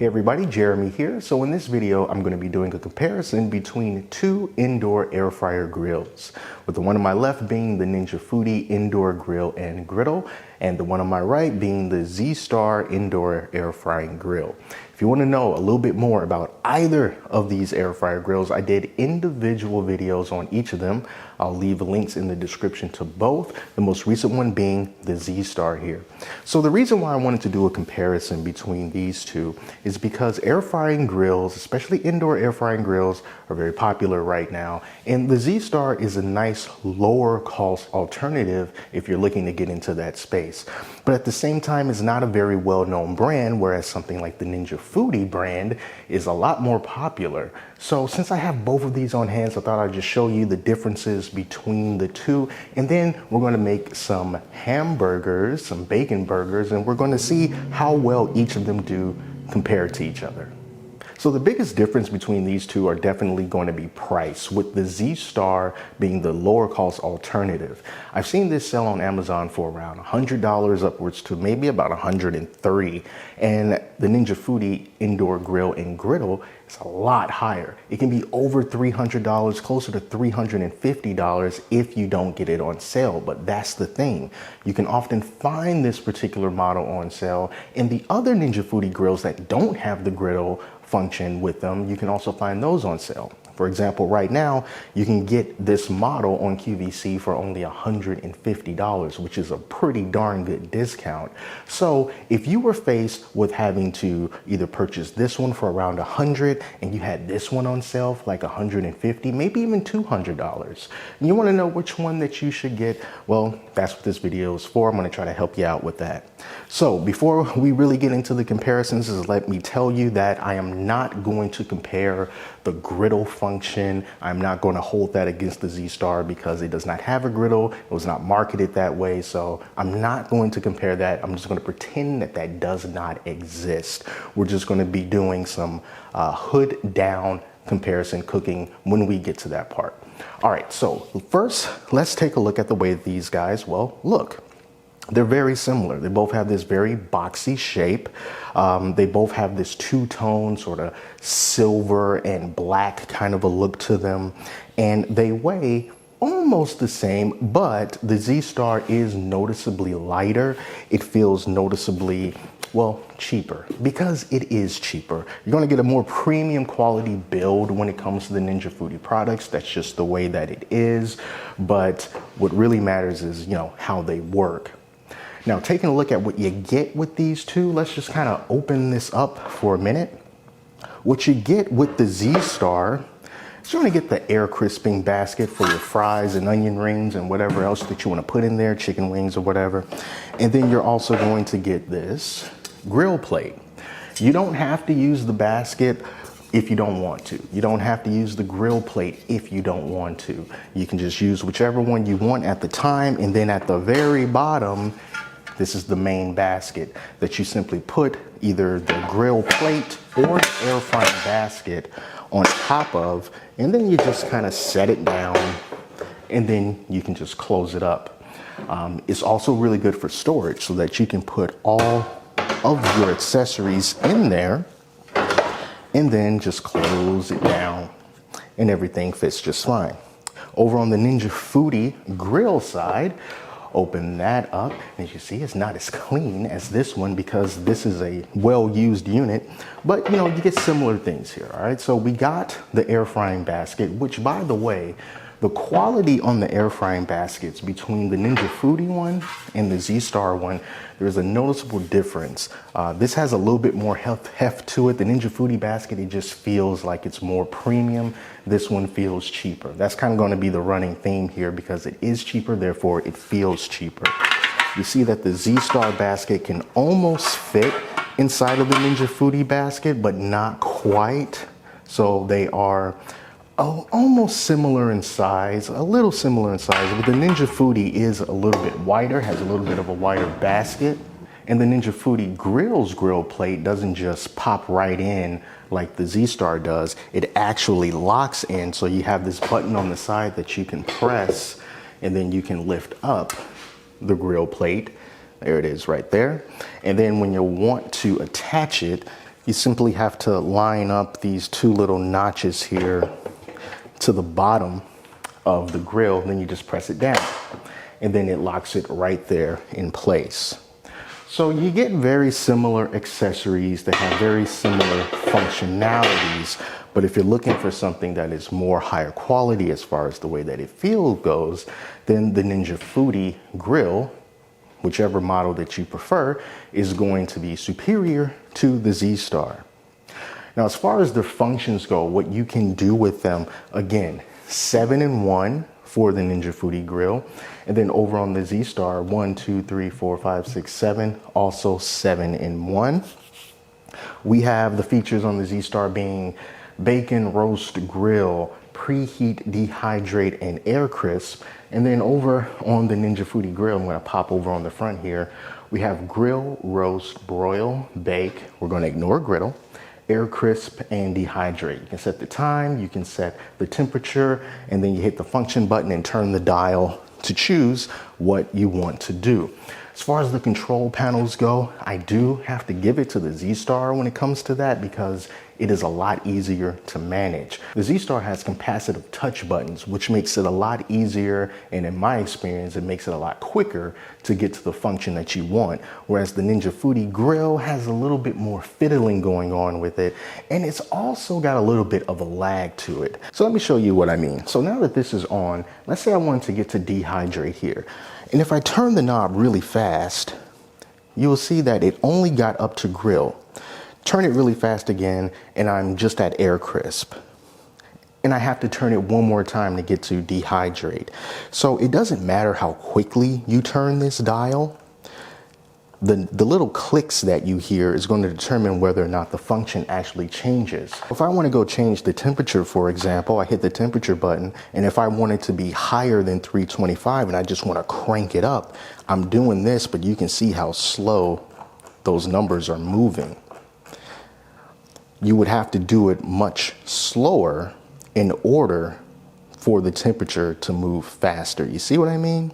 Hey everybody, Jeremy here. So in this video, I'm going to be doing a comparison between two indoor air fryer grills, with the one on my left being the Ninja Foodi indoor grill and griddle, and the one on my right being the Zstar indoor air frying grill. If you want to know a little bit more about either of these air fryer grills, I did individual videos on each of them. I'll leave links in the description to both, the most recent one being the Zstar here. So the reason why I wanted to do a comparison between these two is because air frying grills, especially indoor air frying grills, are very popular right now. And the Zstar is a nice lower cost alternative if you're looking to get into that space. But at the same time, it's not a very well-known brand, whereas something like the Ninja Foodi brand is a lot more popular. So since I have both of these on hand, I thought I'd just show you the differences between the two. And then we're going to make some hamburgers, some bacon burgers, and we're going to see how well each of them do compared to each other. So the biggest difference between these two are definitely going to be price, with the Zstar being the lower cost alternative. I've seen this sell on Amazon for around $100 upwards to maybe about $130. And the Ninja Foodi indoor grill and griddle is a lot higher. It can be over $300, closer to $350 if you don't get it on sale. But that's the thing. You can often find this particular model on sale, and the other Ninja Foodi grills that don't have the griddle function with them, you can also find those on sale. For example, right now, you can get this model on QVC for only $150, which is a pretty darn good discount. So if you were faced with having to either purchase this one for around $100 and you had this one on sale for like $150, maybe even $200, and you want to know which one that you should get, well, that's what this video is for. I'm going to try to help you out with that. So before we really get into the comparisons, let me tell you that I am not going to compare the griddle function. I'm not going to hold that against the Zstar because it does not have a griddle. It was not marketed that way. So I'm not going to compare that. I'm just going to pretend that that does not exist. We're just going to be doing some hood down comparison cooking when we get to that part. All right, so first, let's take a look at the way these guys, well, look. They're very similar. They both have this very boxy shape. They both have this two-tone sort of silver and black kind of a look to them. And they weigh almost the same, but the Zstar is noticeably lighter. It feels noticeably, well, cheaper, because it is cheaper. You're going to get a more premium quality build when it comes to the Ninja Foodi products. That's just the way that it is. But what really matters is, you know, how they work. Now, taking a look at what you get with these two, let's just kind of open this up for a minute. What you get with the Zstar is you're going to get the air crisping basket for your fries and onion rings and whatever else that you want to put in there, chicken wings or whatever. And then you're also going to get this grill plate. You don't have to use the basket if you don't want to. You don't have to use the grill plate if you don't want to. You can just use whichever one you want at the time. And then at the very bottom, this is the main basket that you simply put either the grill plate or the air frying basket on top of, and then you just kind of set it down, and then you can just close it up. It's also really good for storage so that you can put all of your accessories in there and then just close it down and everything fits just fine. Over on the Ninja Foodi grill side, open that up, and as you see, it's not as clean as this one because this is a well-used unit, but you know, you get similar things here. All right, so we got the air frying basket, which, by the way, the quality on the air frying baskets between the Ninja Foodi one and the Zstar one, there's a noticeable difference. This has a little bit more heft to it. The Ninja Foodi basket, it just feels like it's more premium. This one feels cheaper. That's kind of going to be the running theme here because it is cheaper, therefore it feels cheaper. You see that the Zstar basket can almost fit inside of the Ninja Foodi basket, but not quite. So they are almost similar in size, a little similar in size, but the Ninja Foodi is a little bit wider, has a little bit of a wider basket. And the Ninja Foodi grill's grill plate doesn't just pop right in like the Zstar does. It actually locks in, so you have this button on the side that you can press, and then you can lift up the grill plate. There it is right there. And then when you want to attach it, You simply have to line up these two little notches here to the bottom of the grill, then you just press it down and then it locks it right there in place. So you get very similar accessories that have very similar functionalities, but if you're looking for something that is more higher quality as far as the way that it feels goes, then the Ninja Foodi grill, whichever model that you prefer, is going to be superior to the Zstar. Now, as far as their functions go, what you can do with them, again, 7-in-1 for the Ninja Foodi grill. And then over on the Zstar, 1, 2, 3, 4, 5, 6, 7, also 7-in-1. We have the features on the Zstar being bacon roast grill, preheat, dehydrate, and air crisp. And then over on the Ninja Foodi grill, I'm gonna pop over on the front here, we have grill, roast, broil, bake. We're gonna ignore griddle. Air crisp and dehydrate. You can set the time, you can set the temperature, and then you hit the function button and turn the dial to choose what you want to do. As far as the control panels go, I do have to give it to the Zstar when it comes to that because it is a lot easier to manage. The Zstar has capacitive touch buttons, which makes it a lot easier, and in my experience, it makes it a lot quicker to get to the function that you want. Whereas the Ninja Foodi grill has a little bit more fiddling going on with it, and it's also got a little bit of a lag to it. So let me show you what I mean. So now that this is on, let's say I wanted to get to dehydrate here. And if I turn the knob really fast, you'll see that it only got up to grill. Turn it really fast again, and I'm just at air crisp. And I have to turn it one more time to get to dehydrate. So it doesn't matter how quickly you turn this dial. The little clicks that you hear is going to determine whether or not the function actually changes. If I want to go change the temperature, for example, I hit the temperature button, and if I want it to be higher than 325 and I just want to crank it up, I'm doing this, but you can see how slow those numbers are moving. You would have to do it much slower in order for the temperature to move faster. You see what I mean?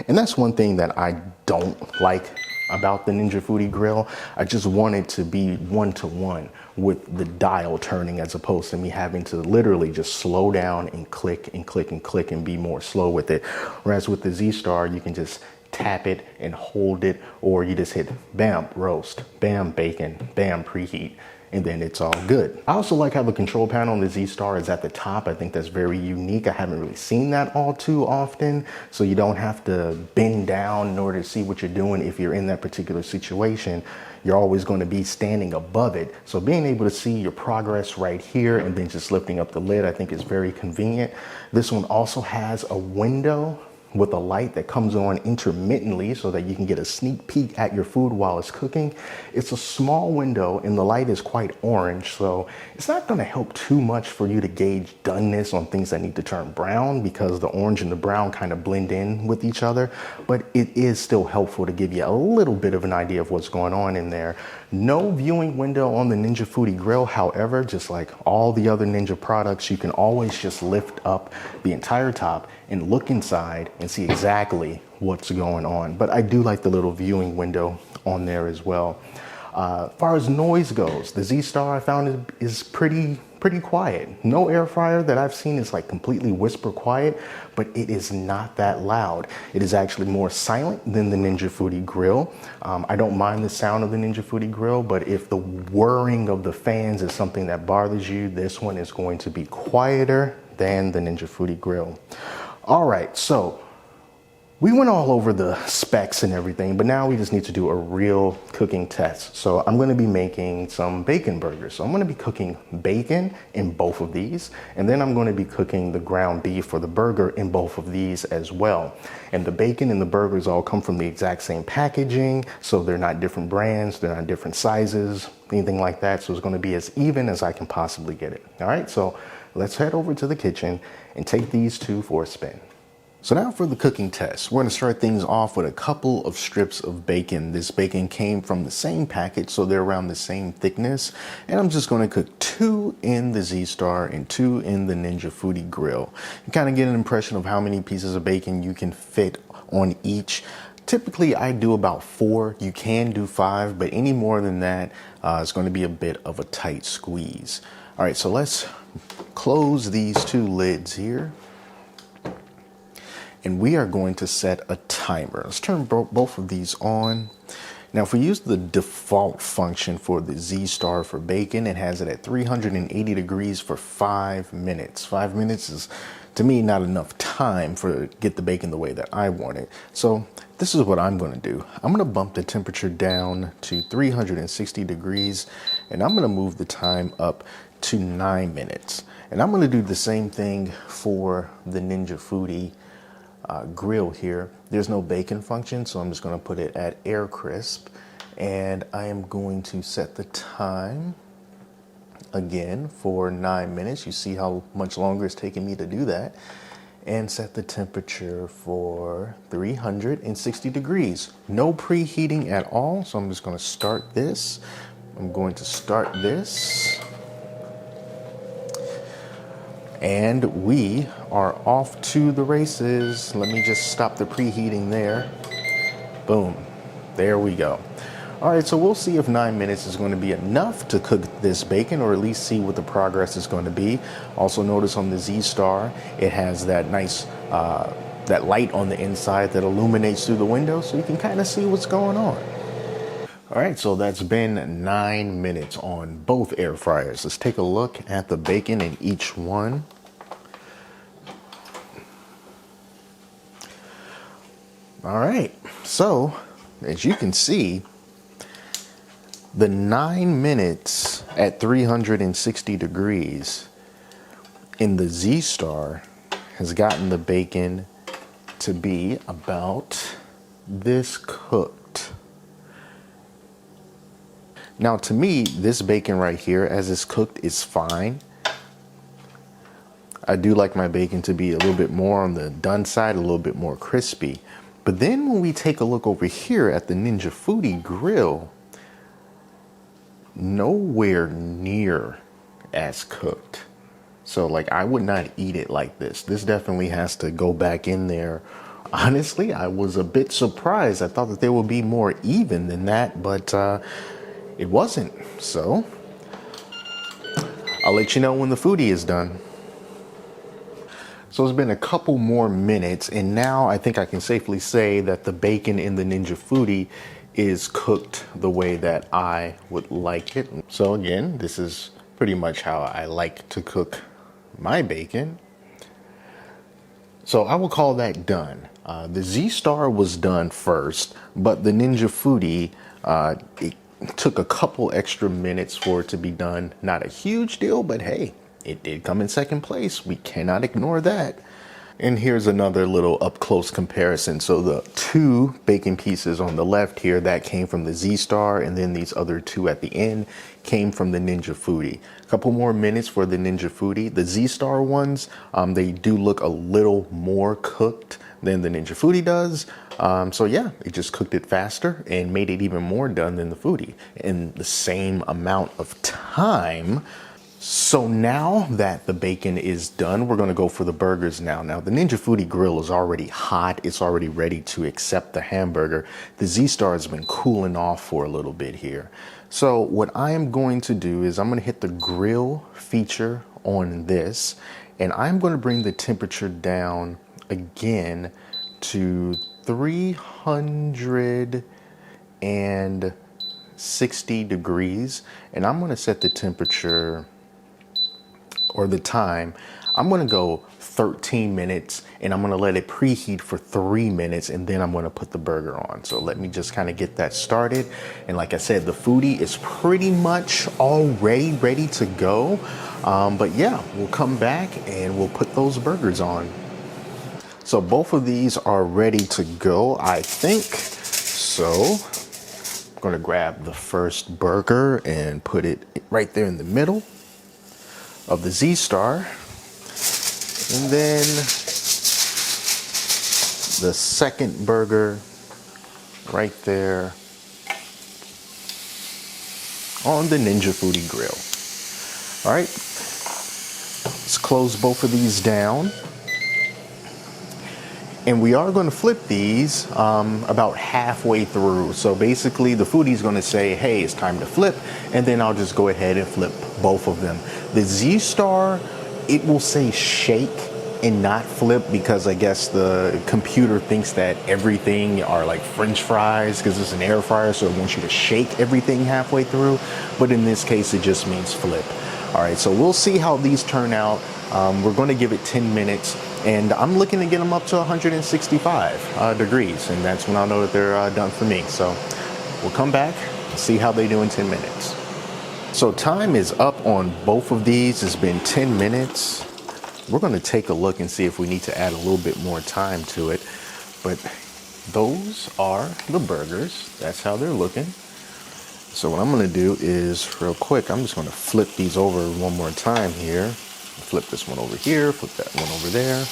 And that's one thing that I don't like about the Ninja Foodi grill. I just want it to be one-to-one with the dial turning as opposed to me having to literally just slow down and click and click and click and be more slow with it. Whereas with the Zstar, you can just tap it and hold it, or you just hit bam, roast, bam, bacon, bam, preheat, and then it's all good. I also like how the control panel on the Zstar is at the top. I think that's very unique. I haven't really seen that all too often. So you don't have to bend down in order to see what you're doing if you're in that particular situation. You're always going to be standing above it. So being able to see your progress right here and then just lifting up the lid, I think is very convenient. This one also has a window with a light that comes on intermittently so that you can get a sneak peek at your food while it's cooking. It's a small window and the light is quite orange, so it's not gonna help too much for you to gauge doneness on things that need to turn brown because the orange and the brown kind of blend in with each other, but it is still helpful to give you a little bit of an idea of what's going on in there. No viewing window on the Ninja Foodi grill, however, just like all the other Ninja products, you can always just lift up the entire top and look inside and see exactly what's going on. But I do like the little viewing window on there as well. As far as noise goes, the Zstar I found is pretty quiet. No air fryer that I've seen is like completely whisper quiet, but it is not that loud. It is actually more silent than the Ninja Foodi grill. I don't mind the sound of the Ninja Foodi grill, but if the whirring of the fans is something that bothers you, this one is going to be quieter than the Ninja Foodi grill. All right, so we went all over the specs and everything, but now we just need to do a real cooking test. So I'm gonna be making some bacon burgers. So I'm gonna be cooking bacon in both of these, and then I'm gonna be cooking the ground beef for the burger in both of these as well. And the bacon and the burgers all come from the exact same packaging, so they're not different brands, they're not different sizes, anything like that. So it's gonna be as even as I can possibly get it. All right, so let's head over to the kitchen and take these two for a spin. So now for the cooking test, we're going to start things off with a couple of strips of bacon. This bacon came from the same package, so they're around the same thickness. And I'm just going to cook 2 in the Zstar and 2 in the Ninja Foodi grill. You kind of get an impression of how many pieces of bacon you can fit on each Typically I do about 4. You can do 5, but any more than that is going to be a bit of a tight squeeze. All right, so let's close these 2 lids here. And we are going to set a timer. Let's turn both of these on. Now, if we use the default function for the Zstar for bacon, it has it at 380 degrees for 5 minutes. 5 minutes is, to me, not enough time for get the bacon the way that I want it. So this is what I'm going to do. I'm going to bump the temperature down to 360 degrees, and I'm going to move the time up to 9 minutes. And I'm going to do the same thing for the Ninja Foodi grill here. There's no bacon function, so I'm just going to put it at air crisp, and I am going to set the time again for 9 minutes. You see how much longer it's taking me to do that, and set the temperature for 360 degrees. No preheating at all, so I'm just going to start this. I'm going to start this. And we are off to the races. Let me just stop the preheating there. Boom. There we go. All right, so we'll see if 9 minutes is going to be enough to cook this bacon, or at least see what the progress is going to be. Also notice on the Zstar, it has that nice, that light on the inside that illuminates through the window, so you can kind of see what's going on. All right, so that's been 9 minutes on both air fryers. Let's take a look at the bacon in each one. All right, so as you can see, the 9 minutes at 360 degrees in the Zstar has gotten the bacon to be about this cooked. Now, to me, this bacon right here, as it's cooked, is fine. I do like my bacon to be a little bit more on the done side, a little bit more crispy. But then when we take a look over here at the Ninja Foodi grill, nowhere near as cooked. So like, I would not eat it like this. This definitely has to go back in there. Honestly, I was a bit surprised. I thought that they would be more even than that, but it wasn't. So I'll let you know when the Foodi is done. So it's been a couple more minutes, and now I think I can safely say that the bacon in the Ninja Foodi is cooked the way that I would like it. So again, this is pretty much how I like to cook my bacon. So I will call that done. The Zstar was done first, but the Ninja Foodi, it took a couple extra minutes for it to be done. Not a huge deal, but hey, it did come in second place. We cannot ignore that. And here's another little up close comparison. So the 2 bacon pieces on the left here, that came from the Zstar, and then these other 2 at the end came from the Ninja Foodi. A couple more minutes for the Ninja Foodi. The Zstar ones, they do look a little more cooked than the Ninja Foodi does. So yeah, it just cooked it faster and made it even more done than the Foodi in the same amount of time. So now that the bacon is done, we're going to go for the burgers now. Now, the Ninja Foodi grill is already hot. It's already ready to accept the hamburger. The Zstar has been cooling off for a little bit here. So what I am going to do is I'm going to hit the grill feature on this, and I'm going to bring the temperature down again to 360 degrees. And I'm going to set the temperature, or the time, I'm gonna go 13 minutes, and I'm gonna let it preheat for 3 minutes, and then I'm gonna put the burger on. So let me just kind of get that started. And like I said, the Foodi is pretty much already ready to go. But yeah, we'll come back and we'll put those burgers on. So both of these are ready to go, I think. So I'm gonna grab the first burger and put it right there in the middle of the Zstar, and then the second burger right there on the Ninja Foodi grill. All right, let's close both of these down. And we are going to flip these about halfway through. So basically the foodie is going to say, hey, it's time to flip. And then I'll just go ahead and flip both of them. The Zstar, it will say shake and not flip because I guess the computer thinks that everything are like French fries because it's an air fryer. So it wants you to shake everything halfway through. But in this case, it just means flip. All right, so we'll see how these turn out. We're going to give it 10 minutes, and I'm looking to get them up to 165 degrees, and that's when I'll know that they're done for me. So we'll come back and see how they do in 10 minutes. So time is up on both of these. It's been 10 minutes. We're going to take a look and see if we need to add a little bit more time to it. But those are the burgers. That's how they're looking. So what I'm going to do is, real quick, I'm just going to flip these over one more time here. Flip this one over here, flip that one over there.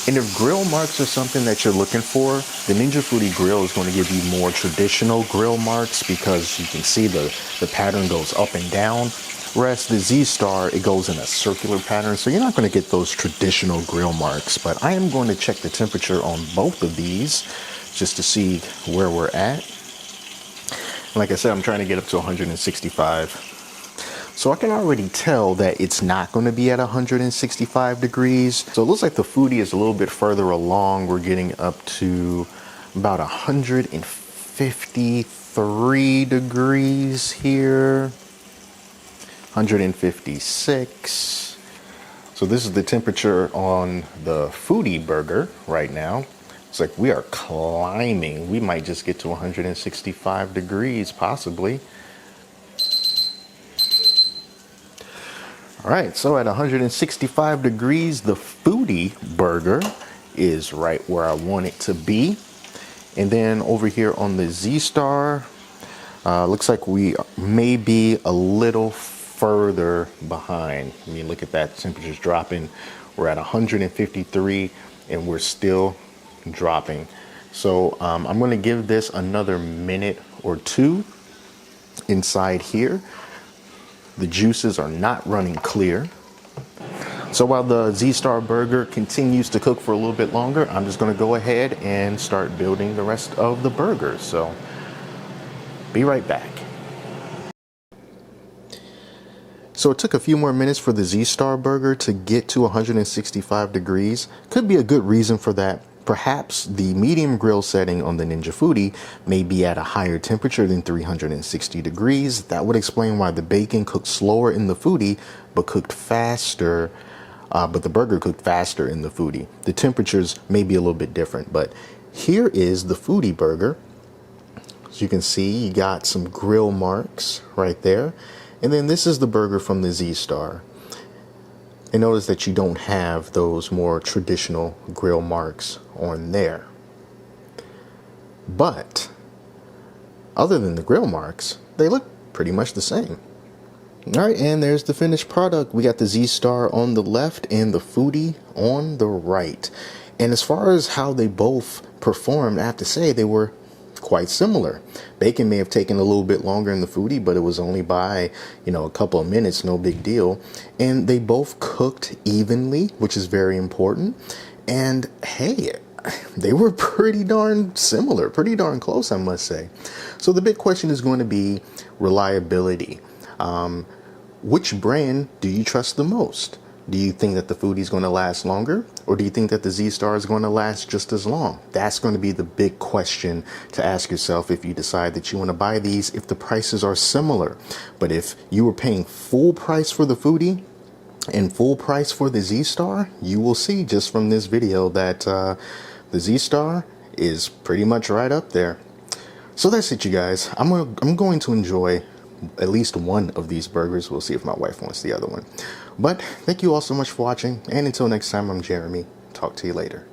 And if grill marks are something that you're looking for, the Ninja Foodi grill is going to give you more traditional grill marks because you can see the pattern goes up and down. Whereas the Zstar, it goes in a circular pattern, so you're not going to get those traditional grill marks. But I am going to check the temperature on both of these just to see where we're at. Like I said, I'm trying to get up to 165. So I can already tell that it's not going to be at 165 degrees. So it looks like the Foodi is a little bit further along. We're getting up to about 153 degrees here. 156. So this is the temperature on the Foodi burger right now. It's like we are climbing. We might just get to 165 degrees, possibly. All right, so at 165 degrees, the Foodi burger is right where I want it to be. And then over here on the Zstar, looks like we may be a little further behind. I mean, look at that, temperature's dropping. We're at 153 and we're still dropping. So I'm going to give this another minute or two inside here. The juices are not running clear. So while the Zstar burger continues to cook for a little bit longer, I'm just going to go ahead and start building the rest of the burgers. So be right back. So it took a few more minutes for the Zstar burger to get to 165 degrees. Could be a good reason for that. Perhaps the medium grill setting on the Ninja Foodi may be at a higher temperature than 360 degrees. That would explain why the bacon cooked slower in the Foodi, but cooked faster. But the burger cooked faster in the Foodi. The temperatures may be a little bit different, but here is the Foodi burger. As you can see, you got some grill marks right there. And then this is the burger from the Zstar. And notice that you don't have those more traditional grill marks on there. But other than the grill marks, they look pretty much the same. All right, and there's the finished product. We got the Zstar on the left and the Foodi on the right. And as far as how they both performed, I have to say they were quite similar. Bacon may have taken a little bit longer in the Foodi, but it was only by, a couple of minutes, no big deal. And they both cooked evenly, which is very important. And hey, they were pretty darn similar, pretty darn close, I must say. So the big question is going to be reliability. Which brand do you trust the most? Do you think that the Foodi is going to last longer, or do you think that the Zstar is going to last just as long? That's going to be the big question to ask yourself if you decide that you want to buy these, if the prices are similar. But if you were paying full price for the Foodi and full price for the Zstar, you will see just from this video that the Zstar is pretty much right up there. So that's it, you guys. I'm going to enjoy at least one of these burgers. We'll see if my wife wants the other one. But thank you all so much for watching, and until next time, I'm Jeremy. Talk to you later.